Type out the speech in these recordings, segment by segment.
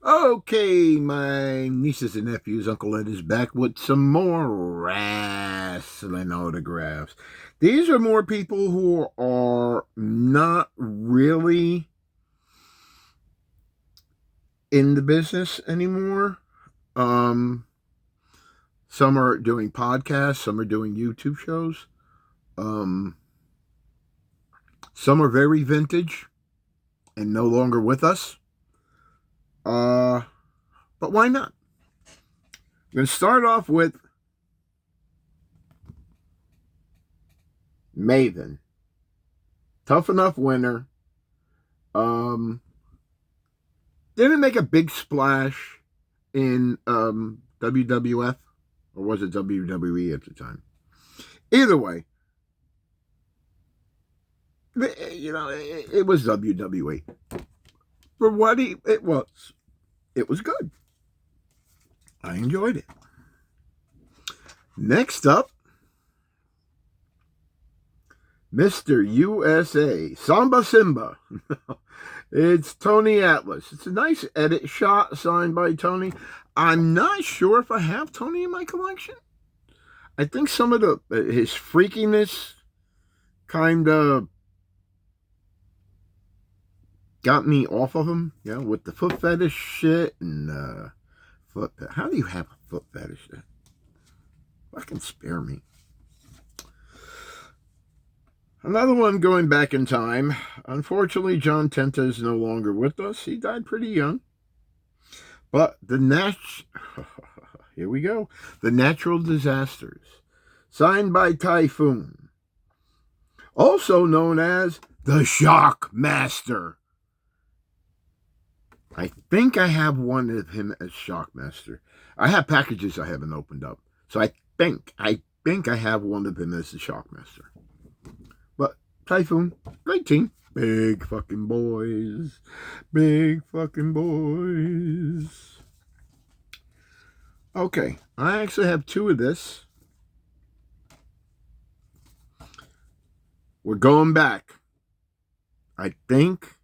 Okay, my nieces and nephews, Uncle Ed is back with some more wrestling autographs. These are more people who are not really in the business anymore. Um, some are doing podcasts, some are doing YouTube shows. Um, some are very vintage and no longer with us. Uh, but why not? I'm going to start off with Maven. Tough enough winner. Um, didn't make a big splash in WWF, or was it WWE at the time? Either way, it was WWE. For what it was good. I enjoyed it. Next up, Mr. USA, Samba Simba. It's Tony Atlas. It's a nice edit shot signed by Tony. I'm not sure if I have Tony in my collection. I think some of his freakiness kind of got me off of him, with the foot fetish shit and foot. How do you have a foot fetish? Fucking spare me. Another one going back in time. Unfortunately, John Tenta is no longer with us. He died pretty young. But here we go. The Natural Disasters, signed by Typhoon, also known as the Shock Master. I think I have one of him as Shockmaster. I have packages I haven't opened up. So I think I have one of him as the Shockmaster. But Typhoon, great team. Big fucking boys. Big fucking boys. Okay, I actually have two of this. We're going back. I think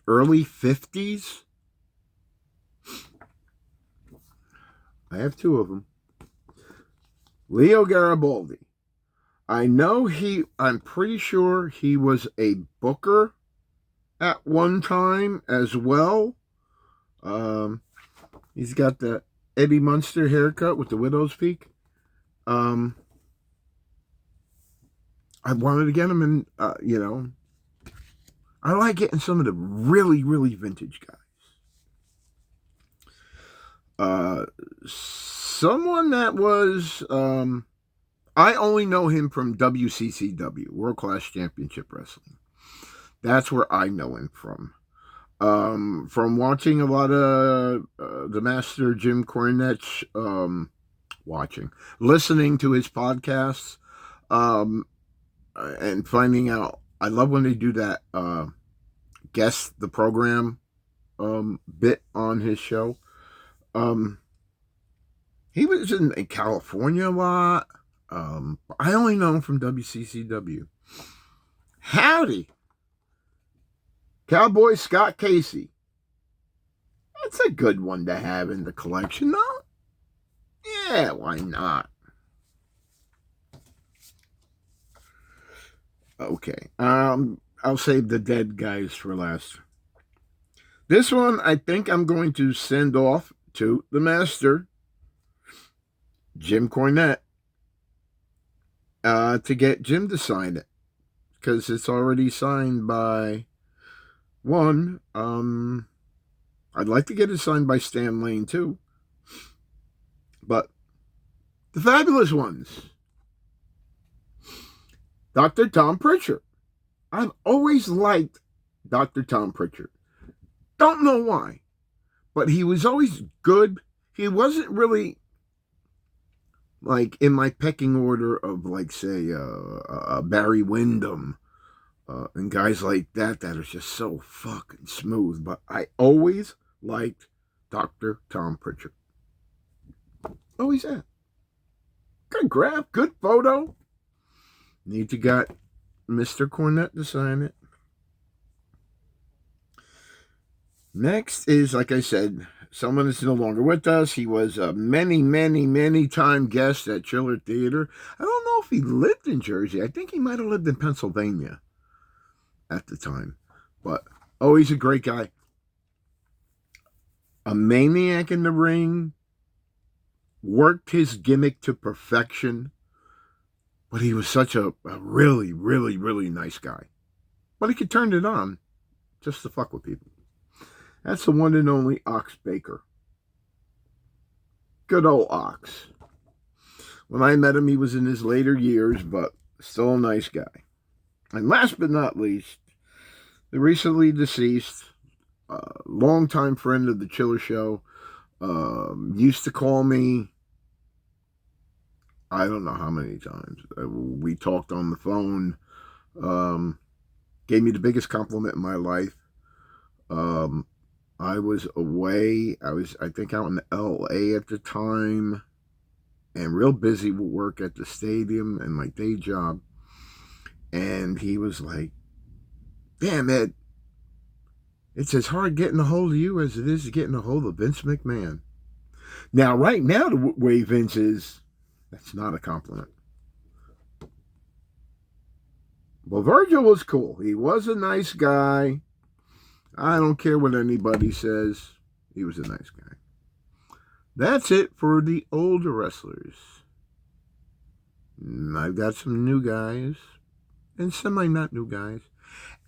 early 50s. I have two of them. Leo Garibaldi. I'm pretty sure he was a booker at one time as well. He's got the Eddie Munster haircut with the widow's peak. I wanted to get him in, I like getting some of the really, really vintage guys. Someone that was, I only know him from WCCW, World Class Championship Wrestling. That's where I know him from. From watching a lot of the Master Jim Cornette's, listening to his podcasts, and finding out. I love when they do that guess the program bit on his show. He was in California a lot. I only know him from WCCW. Howdy, Cowboy Scott Casey. That's a good one to have in the collection, though. Yeah, why not? Okay. I'll save the dead guys for last. This one I think I'm going to send off to the master, Jim Cornette, to get Jim to sign it. Because it's already signed by one. I'd like to get it signed by Stan Lane too. But the fabulous ones. Dr. Tom Pritchard. I've always liked Dr. Tom Pritchard. Don't know why, but he was always good. He wasn't really like in my pecking order of, like, say, Barry Windham and guys like that are just so fucking smooth. But I always liked Dr. Tom Pritchard. Always have. Good graph, good photo. Need to got Mr. Cornette to sign it. Next is, like I said, someone that's no longer with us. He was a many time guest at Chiller Theater. I don't know if he lived in Jersey. I think he might have lived in Pennsylvania at the time. But always a great guy. A maniac in the ring. Worked his gimmick to perfection. But he was such a really nice guy. But he could turn it on just to fuck with people. That's the one and only Ox Baker. Good old Ox. When I met him, he was in his later years, but still a nice guy. And last but not least, the recently deceased, longtime friend of the Chiller Show, used to call me, I don't know how many times. We talked on the phone. Gave me the biggest compliment in my life. I was away. I think, out in LA at the time, and real busy with work at the stadium and my day job. And he was like, "Damn, Ed, it's as hard getting a hold of you as it is getting a hold of Vince McMahon." Now, right now, the way Vince is, that's not a compliment. Well, Virgil was cool. He was a nice guy. I don't care what anybody says. He was a nice guy. That's it for the older wrestlers. I've got some new guys and semi-not new guys.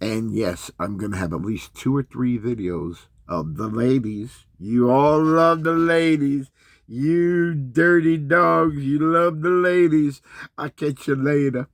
And yes, I'm going to have at least 2 or 3 videos of the ladies. You all love the ladies. You dirty dogs, you love the ladies. I'll catch you later.